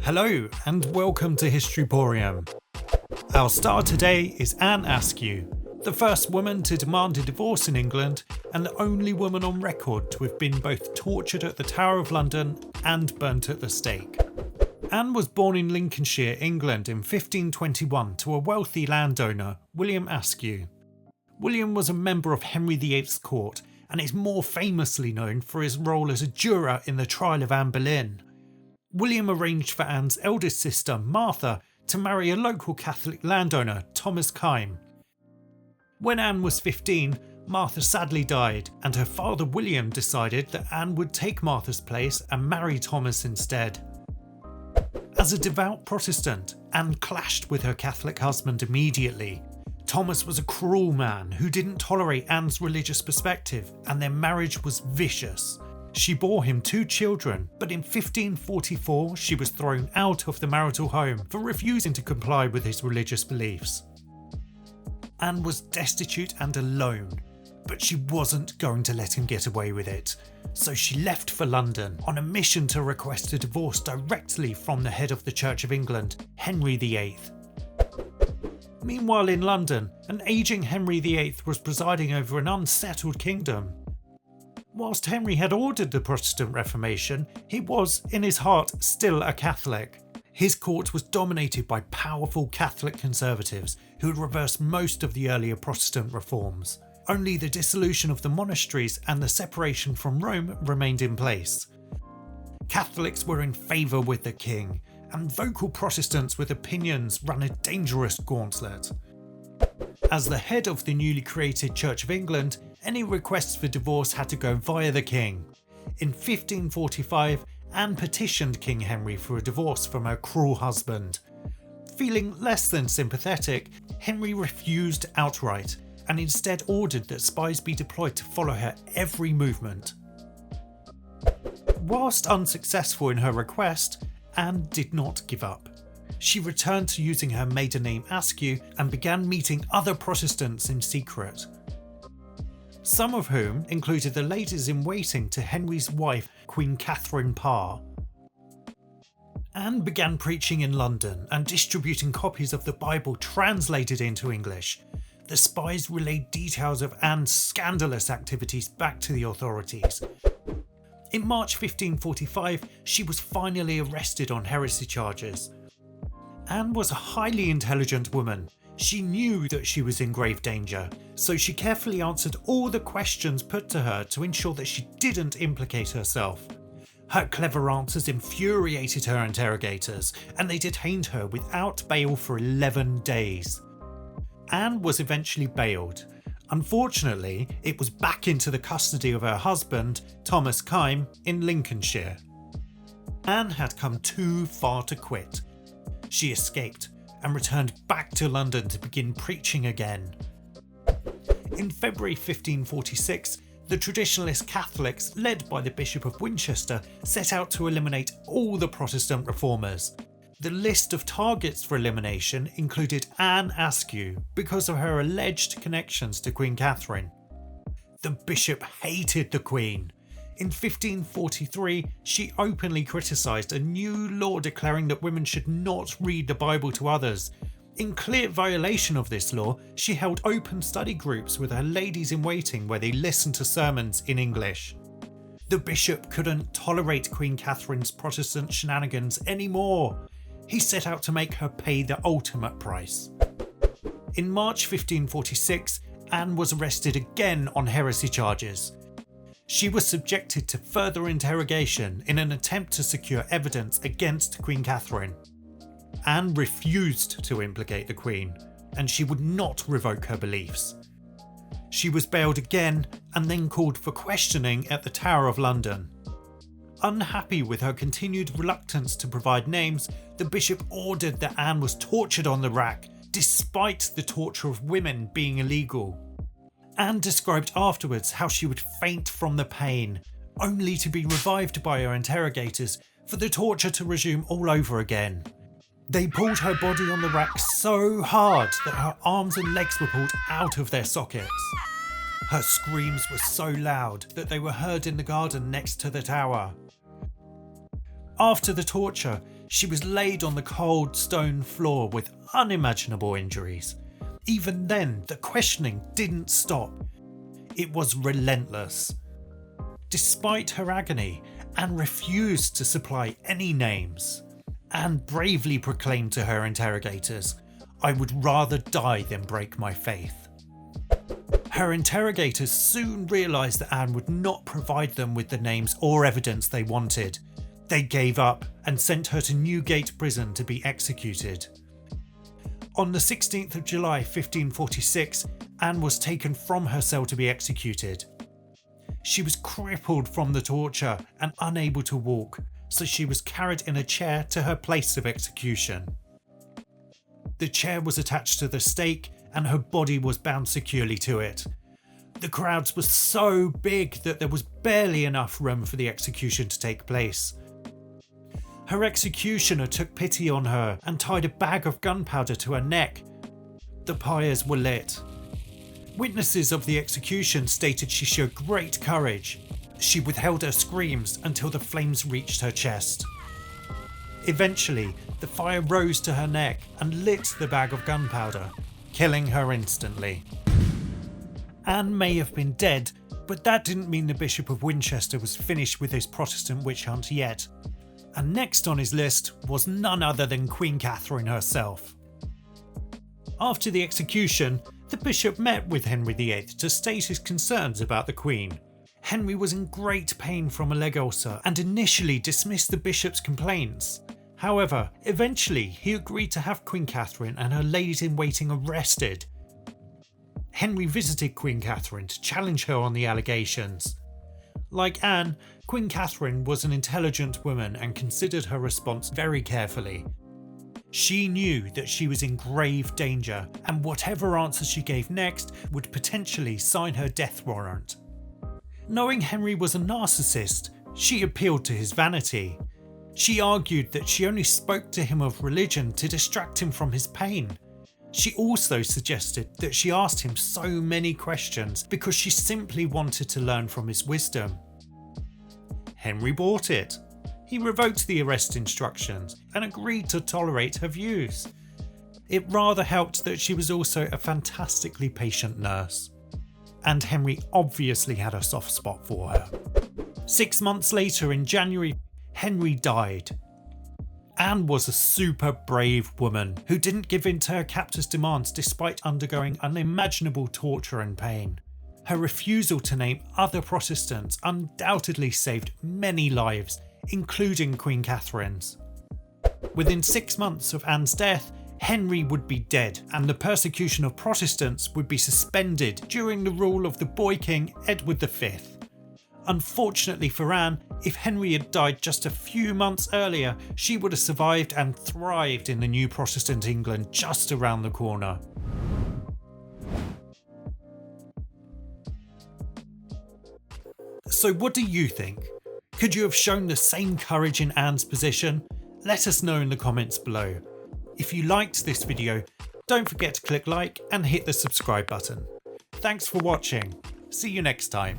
Hello and welcome to Historyporium. Our star today is Anne Askew, the first woman to demand a divorce in England and the only woman on record to have been both tortured at the Tower of London and burnt at the stake. Anne was born in Lincolnshire, England in 1521 to a wealthy landowner, William Askew. William was a member of Henry VIII's court and is more famously known for his role as a juror in the trial of Anne Boleyn. William arranged for Anne's eldest sister, Martha, to marry a local Catholic landowner, Thomas Kyme. When Anne was 15, Martha sadly died, and her father William decided that Anne would take Martha's place and marry Thomas instead. As a devout Protestant, Anne clashed with her Catholic husband immediately. Thomas was a cruel man who didn't tolerate Anne's religious perspective, and their marriage was vicious. She bore him 2 children, but in 1544 she was thrown out of the marital home for refusing to comply with his religious beliefs. Anne was destitute and alone, but she wasn't going to let him get away with it. So she left for London on a mission to request a divorce directly from the head of the Church of England, Henry VIII. Meanwhile in London, an ageing Henry VIII was presiding over an unsettled kingdom. Whilst Henry had ordered the Protestant Reformation, he was, in his heart, still a Catholic. His court was dominated by powerful Catholic conservatives who had reversed most of the earlier Protestant reforms. Only the dissolution of the monasteries and the separation from Rome remained in place. Catholics were in favour with the king, and vocal Protestants with opinions ran a dangerous gauntlet. As the head of the newly created Church of England, any requests for divorce had to go via the king. In 1545, Anne petitioned King Henry for a divorce from her cruel husband. Feeling less than sympathetic, Henry refused outright and instead ordered that spies be deployed to follow her every movement. Whilst unsuccessful in her request, Anne did not give up. She returned to using her maiden name Askew and began meeting other Protestants in secret. Some of whom included the ladies-in-waiting to Henry's wife, Queen Catherine Parr. Anne began preaching in London and distributing copies of the Bible translated into English. The spies relayed details of Anne's scandalous activities back to the authorities. In March 1545, she was finally arrested on heresy charges. Anne was a highly intelligent woman. She knew that she was in grave danger, so she carefully answered all the questions put to her to ensure that she didn't implicate herself. Her clever answers infuriated her interrogators, and they detained her without bail for 11 days. Anne was eventually bailed. Unfortunately, it was back into the custody of her husband, Thomas Kyme, in Lincolnshire. Anne had come too far to quit. She escaped and returned back to London to begin preaching again. In February 1546, the traditionalist Catholics, led by the Bishop of Winchester, set out to eliminate all the Protestant reformers. The list of targets for elimination included Anne Askew because of her alleged connections to Queen Catherine. The bishop hated the Queen. In 1543, she openly criticised a new law declaring that women should not read the Bible to others. In clear violation of this law, she held open study groups with her ladies-in-waiting where they listened to sermons in English. The bishop couldn't tolerate Queen Catherine's Protestant shenanigans anymore. He set out to make her pay the ultimate price. In March 1546, Anne was arrested again on heresy charges. She was subjected to further interrogation in an attempt to secure evidence against Queen Catherine. Anne refused to implicate the Queen, and she would not revoke her beliefs. She was bailed again and then called for questioning at the Tower of London. Unhappy with her continued reluctance to provide names, the bishop ordered that Anne was tortured on the rack, despite the torture of women being illegal. Anne described afterwards how she would faint from the pain, only to be revived by her interrogators for the torture to resume all over again. They pulled her body on the rack so hard that her arms and legs were pulled out of their sockets. Her screams were so loud that they were heard in the garden next to the tower. After the torture, She was laid on the cold stone floor with unimaginable injuries. Even then, the questioning didn't stop. It was relentless. Despite her agony, Anne refused to supply any names. Anne bravely proclaimed to her interrogators, "I would rather die than break my faith." Her interrogators soon realised that Anne would not provide them with the names or evidence they wanted. They gave up and sent her to Newgate Prison to be executed. On the 16th of July 1546, Anne was taken from her cell to be executed. She was crippled from the torture and unable to walk, so she was carried in a chair to her place of execution. The chair was attached to the stake and her body was bound securely to it. The crowds were so big that there was barely enough room for the execution to take place. Her executioner took pity on her and tied a bag of gunpowder to her neck. The pyres were lit. Witnesses of the execution stated she showed great courage. She withheld her screams until the flames reached her chest. Eventually, the fire rose to her neck and lit the bag of gunpowder, killing her instantly. Anne may have been dead, but that didn't mean the Bishop of Winchester was finished with his Protestant witch hunt yet. And next on his list was none other than Queen Catherine herself. After the execution, the bishop met with Henry VIII to state his concerns about the Queen. Henry was in great pain from a leg ulcer and initially dismissed the bishop's complaints. However, eventually he agreed to have Queen Catherine and her ladies-in-waiting arrested. Henry visited Queen Catherine to challenge her on the allegations. Like Anne, Queen Catherine was an intelligent woman and considered her response very carefully. She knew that she was in grave danger, and whatever answer she gave next would potentially sign her death warrant. Knowing Henry was a narcissist, she appealed to his vanity. She argued that she only spoke to him of religion to distract him from his pain. She also suggested that she asked him so many questions because she simply wanted to learn from his wisdom. Henry bought it. He revoked the arrest instructions and agreed to tolerate her views. It rather helped that she was also a fantastically patient nurse. And Henry obviously had a soft spot for her. 6 months later, in January, Henry died. Anne was a super brave woman who didn't give in to her captor's demands despite undergoing unimaginable torture and pain. Her refusal to name other Protestants undoubtedly saved many lives, including Queen Catherine's. Within 6 months of Anne's death, Henry would be dead and the persecution of Protestants would be suspended during the rule of the boy king Edward V. Unfortunately for Anne, if Henry had died just a few months earlier, she would have survived and thrived in the new Protestant England just around the corner. So what do you think? Could you have shown the same courage in Anne's position? Let us know in the comments below. If you liked this video, don't forget to click like and hit the subscribe button. Thanks for watching. See you next time.